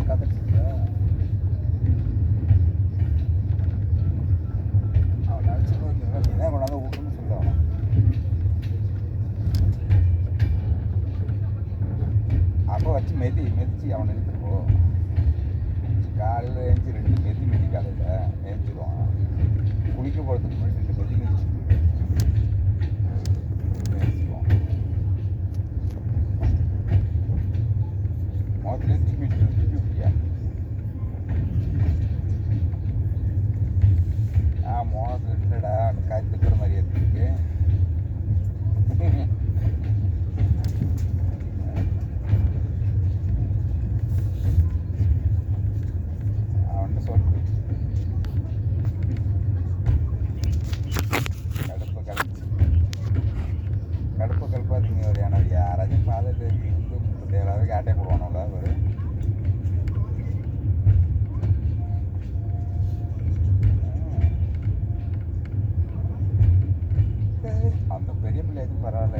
கற்றுட்டு அவன் நினச்சிட்டு நீ தான் கொண்டாந்து விட்டுன்னு சொல்லுவான். அப்போ வச்சு மிதிச்சு அவனை எடுத்துட்டு போ. காலையில் ஏஞ்சி 2 மிதி காலையில் ஏஞ்சிடுவான். குளிக்க போகிறதுக்கு முன்னாடி 2 மிதிச்சு முகத்துல திருப்பி விட்டியா? முகத்தில் இல்லைடா காய் திக்கிற மாதிரி இருக்கு. அவன் சொல்லு கடுப்பு கடுப்பாதீங்க. ஒரு ஏன்னா யாராச்சும் பார்த்துட்டு வந்து 37,000 ஆட்டே போடுவானோல ஒரு அந்த பெரிய பிள்ளையாச்சும் பரவாயில்ல.